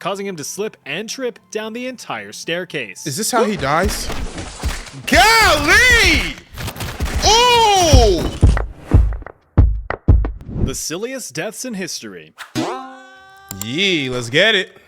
causing him to slip and trip down the entire staircase. Is this how he dies? Golly! Oh! The silliest deaths in history. Yee, let's get it.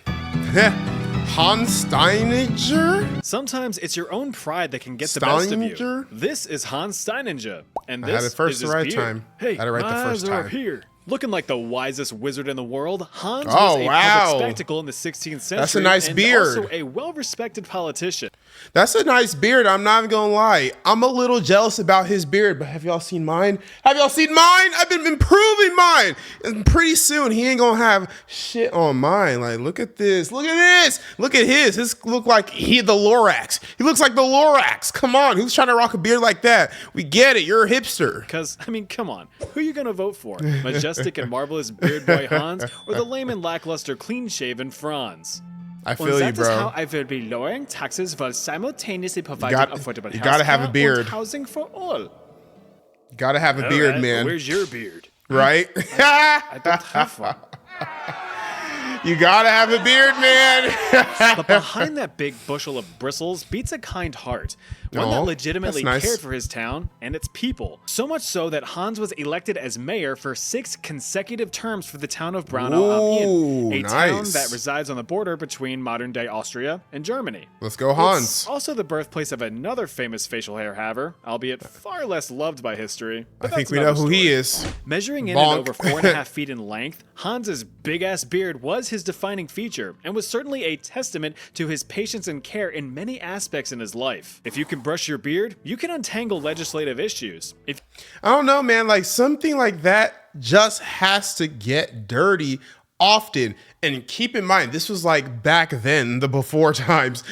Hans Steininger? Sometimes it's your own pride that can get the best of you. Steininger? This is Hans Steininger, and I had this it first is the his right beard. time. Hey, I had it right the my first eyes are up time. here. Looking like the wisest wizard in the world, Hans Oh, was a wow. public spectacle in the 16th century. That's a nice and beard. also a well-respected politician. That's a nice beard. I'm not even gonna lie. I'm a little jealous about his beard, but have y'all seen mine? Have y'all seen mine? I've been improving mine. And pretty soon he ain't gonna have shit on mine. Like, look at this. Look at this. Look at his. His look like the Lorax. He looks like the Lorax. Come on. Who's trying to rock a beard like that? We get it. You're a hipster. Because, I mean, come on. Who are you going to vote for? Majestic and marvelous beard boy Hans or the lame and lackluster clean-shaven Franz? I feel you, that is how bro. I will be lowering taxes while simultaneously providing affordable you gotta have a healthcare beard. and housing for all. You gotta have a beard, Alright, man. Where's your beard? Right? I don't have one. You gotta have a beard, man. But behind that big bushel of bristles beats a kind heart. One that Aw, legitimately that's nice. cared for his town and its people. So much so that Hans was elected as mayor for 6 consecutive terms for the town of Braunau am Inn, a Ooh, town nice. that resides on the border between modern-day Austria and Germany. Let's go, Hans. It's also the birthplace of another famous facial hair haver, albeit far less loved by history. I But think that's we know another who story. he is. Measuring in Bonk. at over 4.5 feet in length, Hans's big-ass beard was his defining feature and was certainly a testament to his patience and care in many aspects in his life. If you can brush your beard, you can untangle legislative issues. I don't know, man. Like, something like that just has to get dirty often. And keep in mind, this was like back then, the before times.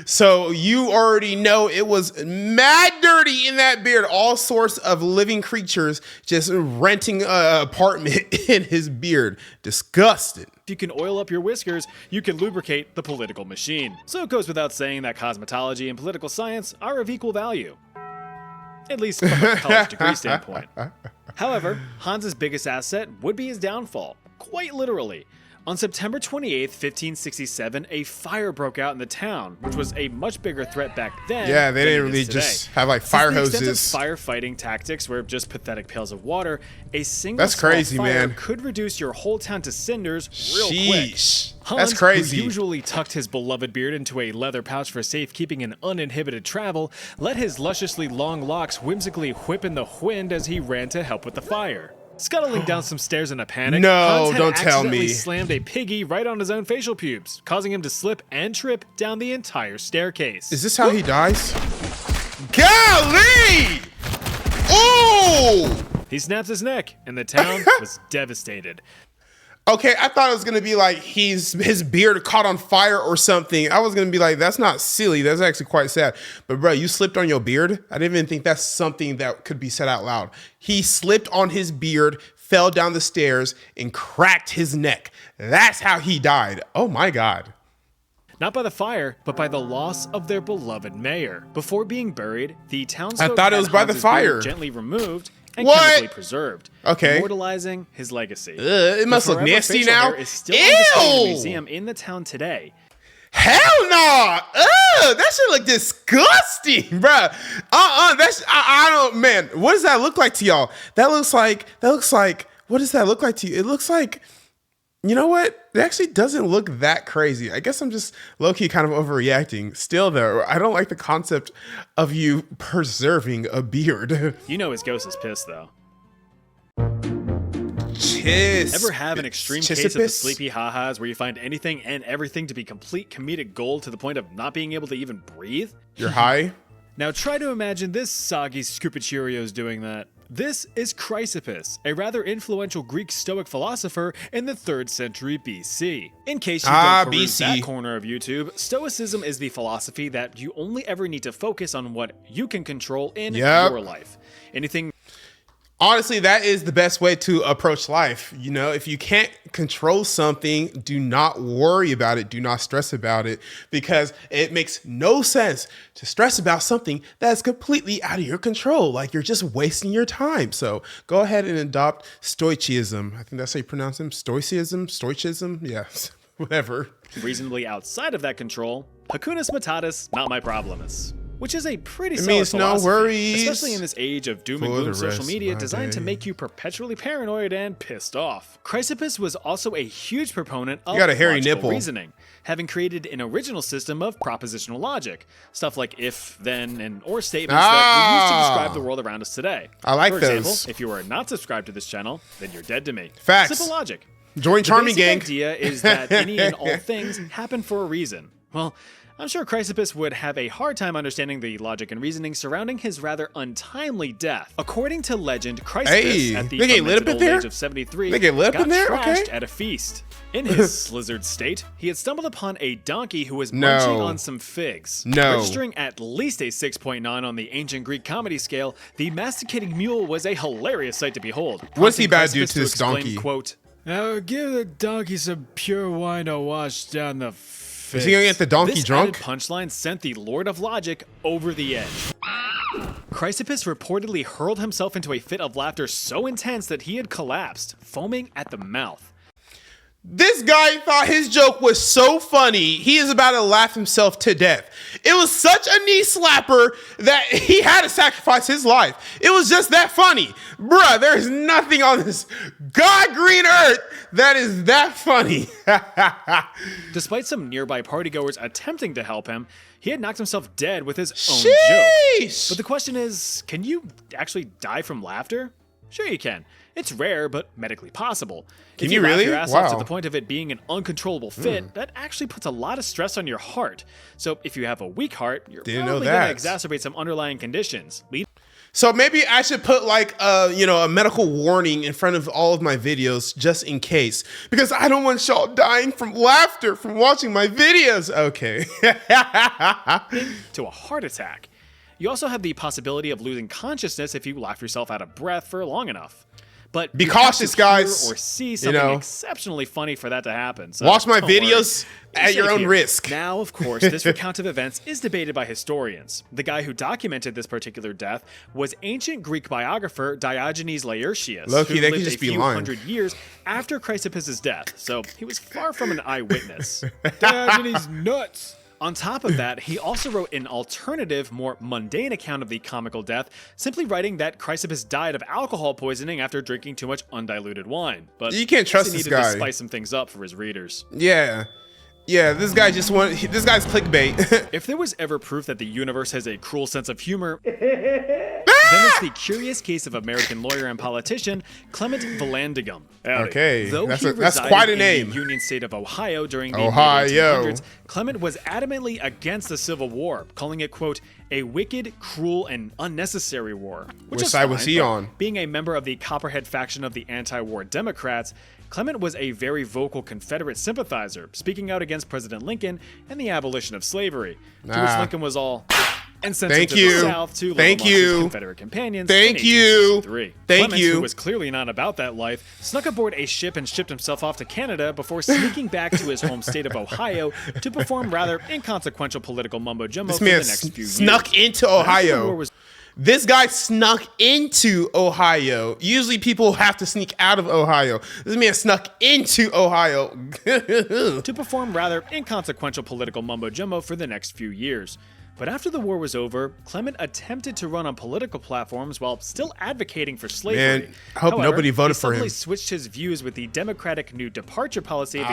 So you already know it was mad dirty in that beard. All sorts of living creatures just renting an apartment in his beard. Disgusting. If you can oil up your whiskers, you can lubricate the political machine. So it goes without saying that cosmetology and political science are of equal value. At least from a college degree standpoint. However, Hans's biggest asset would be his downfall, quite literally. On September 28, 1567, a fire broke out in the town, which was a much bigger threat back then. Yeah, they than didn't it really is today. just have like fire Since the extent hoses. of firefighting tactics were just pathetic pails of water, a single That's small crazy, fire man. could reduce your whole town to cinders real quick. Sheesh. Hans, That's crazy. who usually tucked his beloved beard into a leather pouch for safekeeping and uninhibited travel, let his lusciously long locks whimsically whip in the wind as he ran to help with the fire. Scuttling down some stairs in a panic, No, Hans had don't tell accidentally me. slammed a piggy right on his own facial pubes, causing him to slip and trip down the entire staircase. Is this how he dies? Golly! Oh! He snaps his neck, and the town was devastated. Okay, I thought it was gonna be like his beard caught on fire or something. I was gonna be like, that's not silly. That's actually quite sad. But bro, you slipped on your beard? I didn't even think that's something that could be said out loud. He slipped on his beard, fell down the stairs, and cracked his neck. That's how he died. Oh my God. Not by the fire, but by the loss of their beloved mayor. Before being buried, the townsfolk I thought it had was by the Hans's beard fire. gently removed and What? chemically preserved, Okay. immortalizing his legacy. It must The look forever nasty facial now. hair is still on display in the Ew! museum in the town today. Hell no! Ugh, that shit look disgusting, bruh. I don't, man. What does that look like to y'all? That looks like. What does that look like to you? It looks like. You know what? It actually doesn't look that crazy. I guess I'm just low-key kind of overreacting. Still, though, I don't like the concept of you preserving a beard. You know his ghost is pissed, though. Chiss. Ever have an extreme case of the Chispus? sleepy ha-has where you find anything and everything to be complete comedic gold to the point of not being able to even breathe? You're high? Now try to imagine this soggy scoop of Cheerios doing that. This is Chrysippus, a rather influential Greek Stoic philosopher in the 3rd century BC. In case you don't peruse BC. that corner of YouTube, Stoicism is the philosophy that you only ever need to focus on what you can control in Yep. your life. Anything Honestly, that is the best way to approach life. You know, if you can't control something, do not worry about it. Do not stress about it, because it makes no sense to stress about something that's completely out of your control. Like, you're just wasting your time. So go ahead and adopt Stoicism. I think that's how you pronounce him. Stoicism? Yeah. Whatever. Reasonably outside of that control, Hakunas Matatis, not my problemus. Which is a pretty solid means no philosophy, worries. especially in this age of doom and For the gloom social rest media of my designed to day. make you perpetually paranoid and pissed off. Chrysippus was also a huge proponent of got a hairy logical nipple. reasoning, having created an original system of propositional logic, stuff like if, then, and or statements that we use to describe the world around us today. I like For those. example, if you are not subscribed to this channel, then you're dead to me. Facts. Simple logic. Join Charming The Gang. basic idea is that any and all things happen for a reason. Well, I'm sure Chrysippus would have a hard time understanding the logic and reasoning surrounding his rather untimely death. According to legend, Chrysippus, Hey, at the they get lit up fermented in old there? age of 73, They get lit up got in there? trashed Okay. at a feast. In his slizzard state, he had stumbled upon a donkey who was No. munching on some figs. No. Registering at least a 6.9 on the ancient Greek comedy scale, the masticating mule was a hilarious sight to behold. What's he prompting about to do Chrysippus to this exclaim, donkey? Quote, "Now give the donkey some pure wine to wash down the figs." Is he gonna get the donkey This drunk? added punchline sent the Lord of Logic over the edge. Chrysippus reportedly hurled himself into a fit of laughter so intense that he had collapsed, foaming at the mouth. This guy thought his joke was so funny, he is about to laugh himself to death. It was such a knee slapper that he had to sacrifice his life. It was just that funny. Bruh, there's nothing on this God green earth that is that funny. Despite some nearby partygoers attempting to help him, he had knocked himself dead with his own joke. Sheesh. But the question is, can you actually die from laughter? Sure you can. It's rare, but medically possible. Can If you laugh really? your ass off to Wow. the point of it being an uncontrollable fit, that actually puts a lot of stress on your heart. So if you have a weak heart, you're Didn't know probably going that. to exacerbate some underlying conditions. So maybe I should put like a medical warning in front of all of my videos just in case, because I don't want y'all dying from laughter from watching my videos. Okay. To a heart attack. You also have the possibility of losing consciousness if you laugh yourself out of breath for long enough. But Be you have cautious, to hear guys. Or see something know. exceptionally funny for that to happen. So Watch my don't worry. videos Be at your safe own here. risk. Now, of course, this recount of events is debated by historians. The guy who documented this particular death was ancient Greek biographer Diogenes Laertius, Low-key, who they could lived just a be few lying. hundred years after Chrysippus' death. So he was far from an eyewitness. Diogenes nuts. On top of that, he also wrote an alternative, more mundane account of the comical death, simply writing that Chrysippus died of alcohol poisoning after drinking too much undiluted wine. But You can't trust he this needed guy. to spice some things up for his readers. Yeah. This guy this guy's clickbait. If there was ever proof that the universe has a cruel sense of humor, then it's the curious case of American lawyer and politician Clement Vallandigham. Howdy. Okay, Though that's he quite a resided name. in the Union State of Ohio during the Ohio. mid-1800s, Clement was adamantly against the Civil War, calling it, quote, a wicked, cruel, and unnecessary war. Which is side was fine, he but on? Being a member of the Copperhead faction of the anti-war Democrats, Clement was a very vocal Confederate sympathizer, speaking out against President Lincoln and the abolition of slavery, to which Ah. Lincoln was all and sent Thank him to you. the South to live Thank amongst his you. Confederate companions. Thank in you. 1863. Thank Clement, you. who was clearly not about that life, snuck aboard a ship and shipped himself off to Canada before sneaking back to his home state of Ohio to perform rather inconsequential political mumbo jumbo This for man the next few snuck years. into After the war Ohio. was This guy snuck into Ohio. Usually people have to sneak out of Ohio. This man snuck into Ohio. to perform rather inconsequential political mumbo jumbo for the next few years. But after the war was over, Clement attempted to run on political platforms while still advocating for slavery. Man, I hope nobody voted he for him. suddenly switched his views with the Democratic New Departure policy of Ah,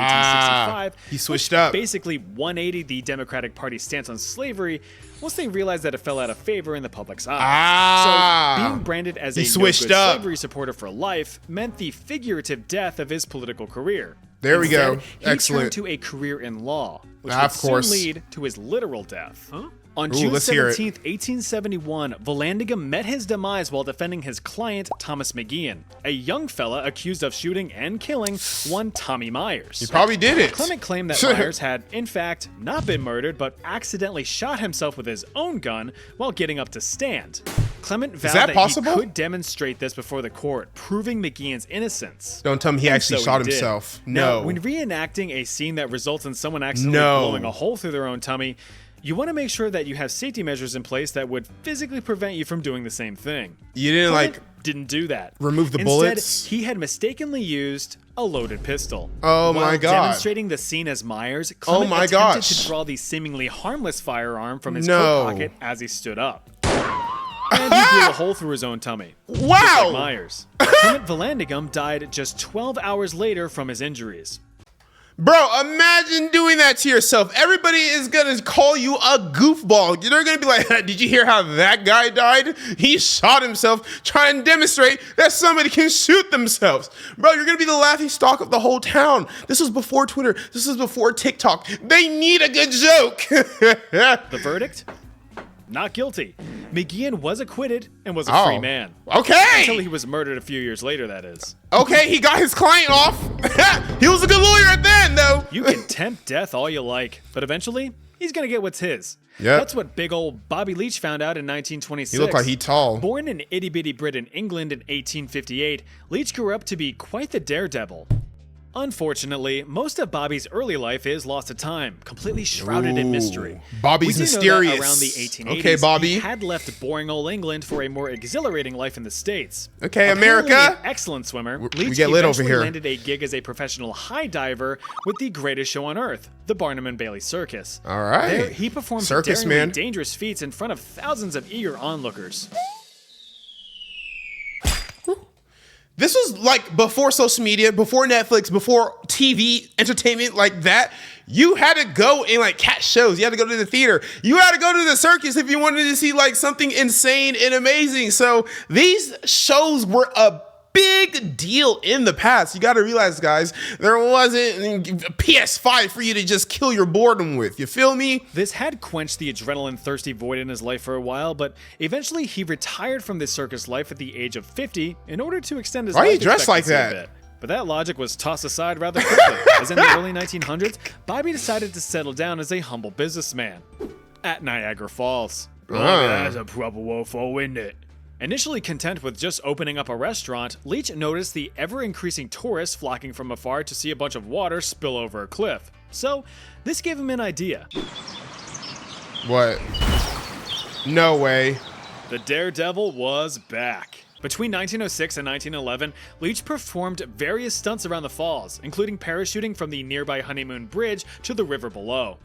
1865. he switched which up. Basically 180 the Democratic Party's stance on slavery once they realized that it fell out of favor in the public's eyes. Ah. So being branded as He a switched no-good up. slavery supporter for life meant the figurative death of his political career. There we go. Instead, he Excellent. turned to a career in law, which Ah, would of course. soon lead to his literal death. On Ooh, June let's hear it. 17th, 1871, Vallandigham met his demise while defending his client, Thomas McGeehan, a young fella accused of shooting and killing one Tommy Myers. He probably did it. Clement claimed that Myers had, in fact, not been murdered, but accidentally shot himself with his own gun while getting up to stand. Clement vowed that that possible? he could demonstrate this before the court, proving McGeehan's innocence. Don't tell me he And actually so shot he did. himself. Now, No. when reenacting a scene that results in someone accidentally No. blowing a hole through their own tummy, you want to make sure that you have safety measures in place that would physically prevent you from doing the same thing. You didn't Clement didn't do that. Remove the bullets? Instead, he had mistakenly used a loaded pistol. Oh my While God. demonstrating the scene as Myers, Clement my attempted gosh. to draw the seemingly harmless firearm from his No. coat pocket as he stood up. And he blew a hole through his own tummy. Just Wow. like Myers. Clement Vallandigham died just 12 hours later from his injuries. Bro, imagine doing that to yourself. Everybody is going to call you a goofball. They're going to be like, did you hear how that guy died? He shot himself trying to demonstrate that somebody can shoot themselves. Bro, you're going to be the laughing stock of the whole town. This was before Twitter. This was before TikTok. They need a good joke. The verdict? Not guilty. McGeehan was acquitted and was a free man. Okay. Until he was murdered a few years later, that is. Okay, he got his client off. He was a good lawyer at the end, though. You can tempt death all you like, but eventually, he's gonna get what's his. Yep. That's what big old Bobby Leach found out in 1926. He looked like he tall. Born in itty-bitty Britain, England in 1858, Leach grew up to be quite the daredevil. Unfortunately, most of Bobby's early life is lost to time, completely shrouded in mystery. Bobby's We do know that mysterious. around the 1880s, Okay, Bobby. he had left boring old England for a more exhilarating life in the States. Okay, Apparently America. an excellent swimmer, We Leach get lit over eventually here. landed a gig as a professional high diver with the greatest show on earth, the Barnum and Bailey Circus. All right. There, he performed Circus, daringly man. dangerous feats in front of thousands of eager onlookers. This was like before social media, before Netflix, before TV entertainment like that. You had to go and like catch shows. You had to go to the theater. You had to go to the circus if you wanted to see like something insane and amazing. So these shows were a big deal in the past. You got to realize, guys, there wasn't a PS5 for you to just kill your boredom with. You feel me? This had quenched the adrenaline-thirsty void in his life for a while, but eventually he retired from the circus life at the age of 50 in order to extend his Why are life you dressed like expectancy that? a bit. But that logic was tossed aside rather quickly, as in the early 1900s, Bobby decided to settle down as a humble businessman at Niagara Falls. That's a proper wofo, isn't it? Initially content with just opening up a restaurant, Leach noticed the ever-increasing tourists flocking from afar to see a bunch of water spill over a cliff. So, this gave him an idea. What? No way. The Daredevil was back. Between 1906 and 1911, Leach performed various stunts around the falls, including parachuting from the nearby Honeymoon Bridge to the river below.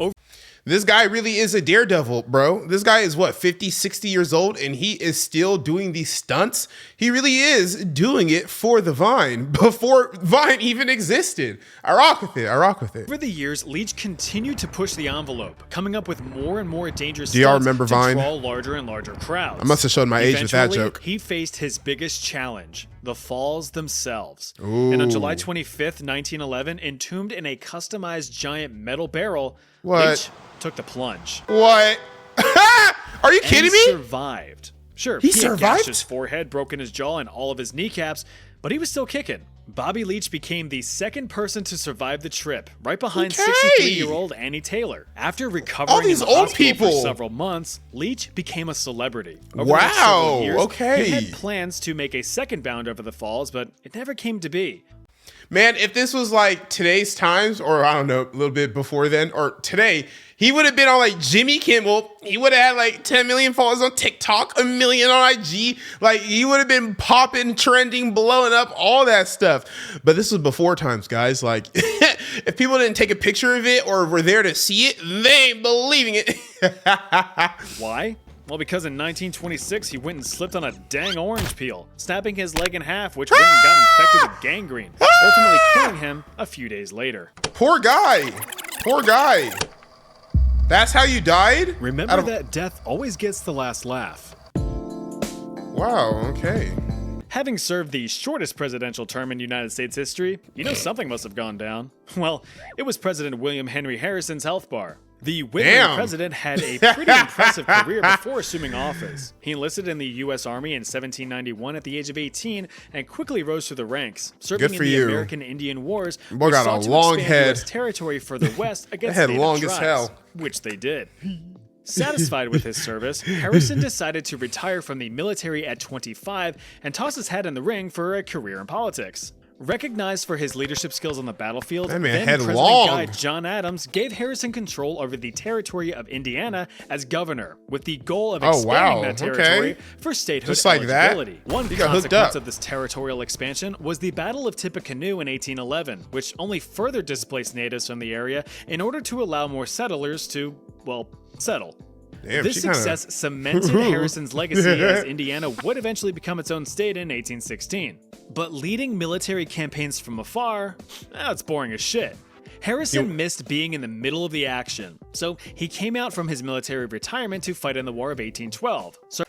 This guy really is a daredevil, bro. This guy is what, 50, 60 years old, and he is still doing these stunts? He really is doing it for the Vine, before Vine even existed. I rock with it. I rock with it. Over the years, Leach continued to push the envelope, coming up with more and more dangerous Do y'all stunts remember to Vine? draw larger and larger crowds. I must have showed my age with that Eventually, joke. he faced his biggest challenge, the falls themselves. And on July 25th, 1911, entombed in a customized giant metal barrel, What? Leach took the plunge. What? Are you kidding And me? survived. Sure, He had survived? gashed his forehead, broken his jaw, and all of his kneecaps, but he was still kicking. Bobby Leach became the second person to survive the trip, right behind Okay. 63-year-old Annie Taylor. After recovering All these in the old hospital people. for several months, Leach became a celebrity. Over the next Wow, several years, okay. He had plans to make a second bound over the falls, but it never came to be. Man, if this was like today's times, or I don't know, a little bit before then, or today, he would have been on like Jimmy Kimmel. He would have had like 10 million followers on TikTok, 1 million on IG. Like he would have been popping, trending, blowing up, all that stuff. But this was before times, guys. Like if people didn't take a picture of it or were there to see it, they ain't believing it. Why? Well, because in 1926, he went and slipped on a dang orange peel, snapping his leg in half, which went and got infected with gangrene, ultimately killing him a few days later. Poor guy. Poor guy. That's how you died? Remember that death always gets the last laugh. Wow, okay. Having served the shortest presidential term in United States history, you know something must have gone down. Well, it was President William Henry Harrison's health bar. The Whitman president had a pretty impressive career before assuming office. He enlisted in the U.S. Army in 1791 at the age of 18 and quickly rose through the ranks, serving in the American Indian Wars, Boy which got sought a to long expand head. U.S. territory further west against Head native long as tribes, hell. which they did. Satisfied with his service, Harrison decided to retire from the military at 25 and toss his hat in the ring for a career in politics. Recognized for his leadership skills on the battlefield, That man then President headlong. Guy John Adams gave Harrison control over the territory of Indiana as governor, with the goal of expanding that territory for statehood Just like that? eligibility. One He got hooked consequence up. of this territorial expansion was the Battle of Tippecanoe in 1811, which only further displaced natives from the area in order to allow more settlers to, well, settle. Damn, This she kinda- success cemented Harrison's legacy as Indiana would eventually become its own state in 1816. But leading military campaigns from afar, that's boring as shit. Harrison missed being in the middle of the action, so he came out from his military retirement to fight in the War of 1812. So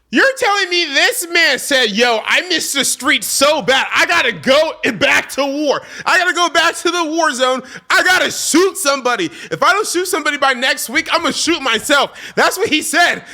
You're telling me this man said, yo, I missed the street so bad. I gotta go back to war. I gotta go back to the war zone. I gotta shoot somebody. If I don't shoot somebody by next week, I'm gonna shoot myself. That's what he said.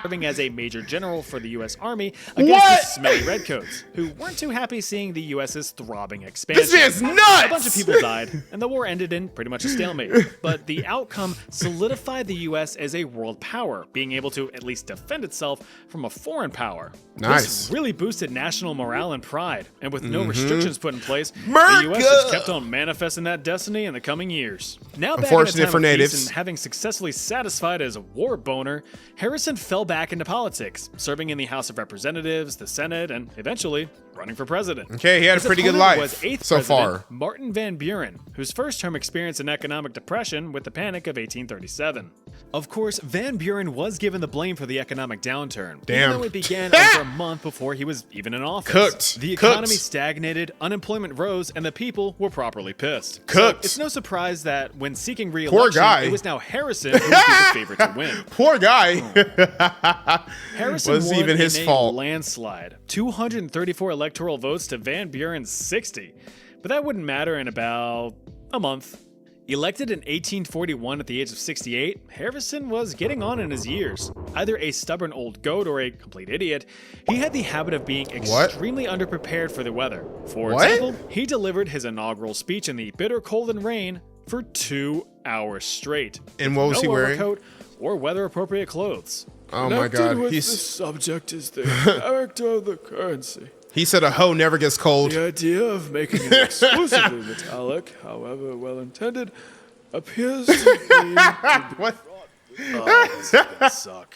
serving as a major general for the U.S. Army against What? the smelly redcoats, who weren't too happy seeing the U.S.'s throbbing expansion. This man's nuts. A bunch of people died, and the war ended in pretty much a stalemate. But the outcome solidified the U.S. as a world power, being able to at least defend itself from a foreign power. Nice. This really boosted national morale and pride, and with no restrictions put in place, Merca. the U.S. has kept on manifesting that destiny in the coming years. Now back in a Unfortunate time for of peace natives. and having successfully satisfied his war boner, Harrison fell back into politics, serving in the House of Representatives, the Senate, and eventually running for president. Okay, he had a His pretty good opponent life was eighth so president, far. Martin Van Buren, whose first term experienced an economic depression with the Panic of 1837. Of course, Van Buren was given the blame for the economic downturn, Damn. even though it began over a month before he was even in office. Cooked. The Cooked. economy stagnated, unemployment rose, and the people were properly pissed. Cooked. So it's no surprise that when seeking re-election, guy. it was now Harrison who was the favorite to win. Poor guy. Harrison Wasn't won even his in fault. a landslide, 234 electoral votes to Van Buren's 60. But that wouldn't matter in about a month. Elected in 1841 at the age of 68, Harrison was getting on in his years. Either a stubborn old goat or a complete idiot, he had the habit of being extremely underprepared for the weather. For What? example, he delivered his inaugural speech in the bitter cold and rain for 2 hours straight. And what was no he wearing? overcoat or weather-appropriate clothes. Oh my God. With the He's, subject is the character of the currency. he said a hoe never gets cold. The idea of making it exclusively metallic, however well intended, appears to be What? Oh, this is gonna suck.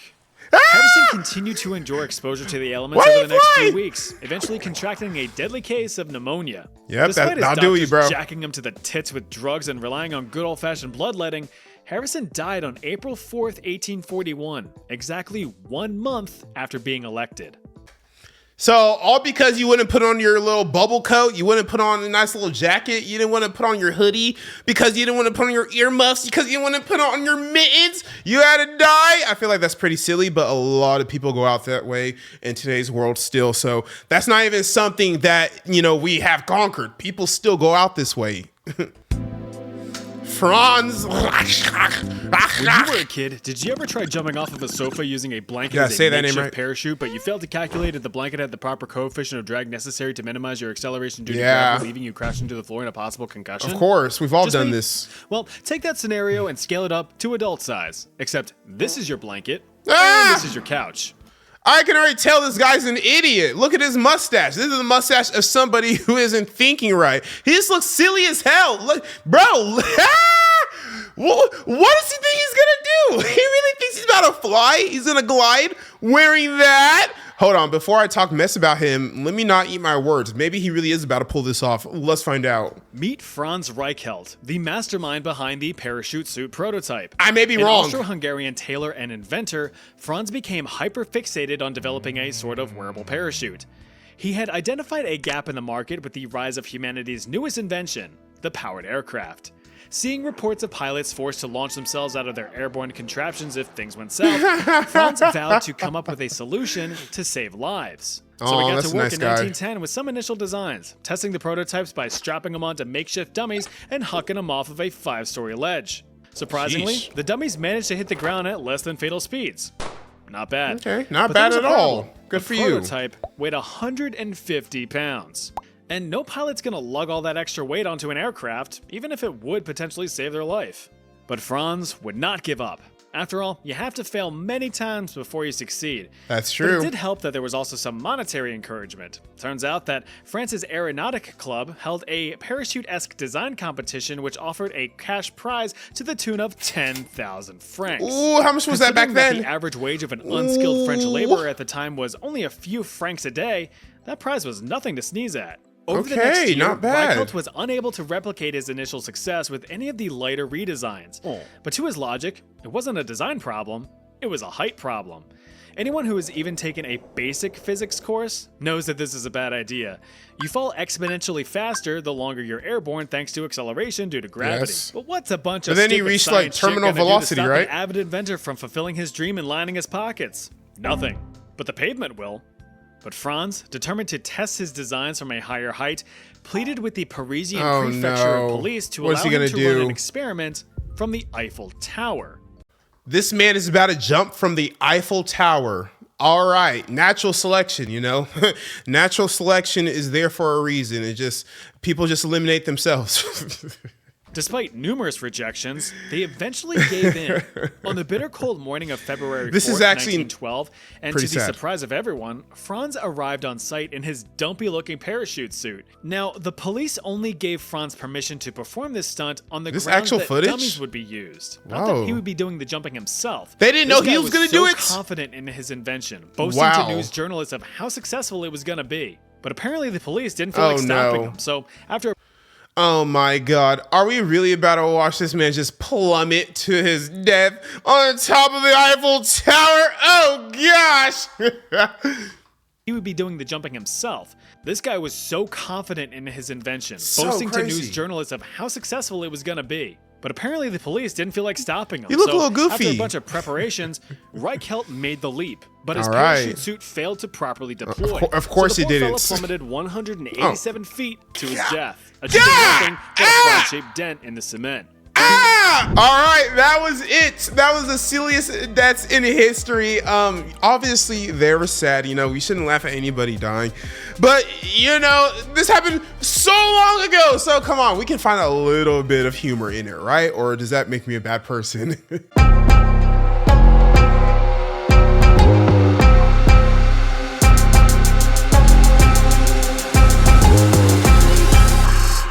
Harrison continued to endure exposure to the elements Why over you the next fly? few weeks, eventually contracting a deadly case of pneumonia. Yep, Despite his that'll do you, doctors bro. jacking him to the tits with drugs and relying on good old-fashioned bloodletting, Harrison died on April 4th, 1841, exactly 1 month after being elected. So all because you wouldn't put on your little bubble coat, you wouldn't put on a nice little jacket, you didn't want to put on your hoodie, because you didn't want to put on your earmuffs, because you didn't want to put on your mittens, you had to die. I feel like that's pretty silly, but a lot of people go out that way in today's world still. So that's not even something that, we have conquered. People still go out this way. Franz. When you were a kid, did you ever try jumping off of a sofa using a blanket Yeah, as say a that name makeshift right. parachute, but you failed to calculate if the blanket had the proper coefficient of drag necessary to minimize your acceleration due to Yeah. gravity, leaving you crashing to the floor in a possible concussion? Of course, we've all Just done me? this. Well, take that scenario and scale it up to adult size. Except this is your blanket, Ah! and this is your couch. I can already tell this guy's an idiot. Look at his mustache. This is the mustache of somebody who isn't thinking right. He just looks silly as hell. Look, bro. What does he think he's gonna do? He really thinks he's about to fly? He's gonna glide wearing that? Hold on, before I talk mess about him, let me not eat my words. Maybe he really is about to pull this off. Let's find out. Meet Franz Reichelt, the mastermind behind the parachute suit prototype. I may be An wrong. Austro-Hungarian tailor and inventor, Franz became hyper-fixated on developing a sort of wearable parachute. He had identified a gap in the market with the rise of humanity's newest invention, the powered aircraft. Seeing reports of pilots forced to launch themselves out of their airborne contraptions if things went south, Franz vowed to come up with a solution to save lives. So Aw, he got that's to a work nice in guy. 1910 with some initial designs, testing the prototypes by strapping them onto makeshift dummies and hucking them off of a 5-story ledge. Surprisingly, Sheesh. the dummies managed to hit the ground at less than fatal speeds. Not bad. Okay, not But bad there was at a all. problem. Good the for you. prototype weighed 150 pounds. And no pilot's gonna lug all that extra weight onto an aircraft, even if it would potentially save their life. But Franz would not give up. After all, you have to fail many times before you succeed. That's But true. it did help that there was also some monetary encouragement. Turns out that France's Aeronautic Club held a parachute-esque design competition which offered a cash prize to the tune of 10,000 francs. Ooh, how much was that back Considering then? The average wage of an unskilled French laborer at the time was only a few francs a day. That prize was nothing to sneeze at. Over the next Okay, year, not bad. Reichelt was unable to replicate his initial success with any of the lighter redesigns. But to his logic, it wasn't a design problem, it was a height problem. Anyone who has even taken a basic physics course knows that this is a bad idea. You fall exponentially faster the longer you're airborne thanks to acceleration due to gravity. Yes. But what's a bunch But of then he stupid reached, like, science shit terminal gonna do to velocity, stop right? an avid inventor from fulfilling his dream and lining his pockets? Nothing. But the pavement will. But Franz, determined to test his designs from a higher height, pleaded with the Parisian Oh, prefecture no. of police to What's allow he him gonna to do? run an experiment from the Eiffel Tower. This man is about to jump from the Eiffel Tower. All right, natural selection, you know. Natural selection is there for a reason. People just eliminate themselves. Despite numerous rejections, they eventually gave in. On the bitter cold morning of February 4th, This is actually 1912, and to pretty the sad. surprise of everyone, Franz arrived on site in his dumpy-looking parachute suit. Now, the police only gave Franz permission to perform this stunt on the This grounds actual that footage? dummies would be used. Not Whoa. that he would be doing the jumping himself. They didn't This know he guy was gonna so do it? confident in his invention, boasting Wow. to news journalists of how successful it was going to be. But apparently the police didn't feel Oh, like stopping no. him. So after Oh my God. Are we really about to watch this man just plummet to his death on top of the Eiffel Tower? Oh gosh. he would be doing the jumping himself. This guy was so confident in his invention, So boasting to crazy. news journalists of how successful it was going to be. But apparently the police didn't feel like stopping him. You look so a little goofy. After a bunch of preparations, Reichelt made the leap, but his All parachute right. suit failed to properly deploy. Of course so it the poor didn't. fella plummeted 187 feet to his death. God! Achieving nothing but a Ah! flat-shaped dent in the cement. Ah! All right, that was it. That was the silliest that's in history. Obviously, they were sad. You know, we shouldn't laugh at anybody dying, but you know, this happened so long ago. So come on, we can find a little bit of humor in it, right? Or does that make me a bad person?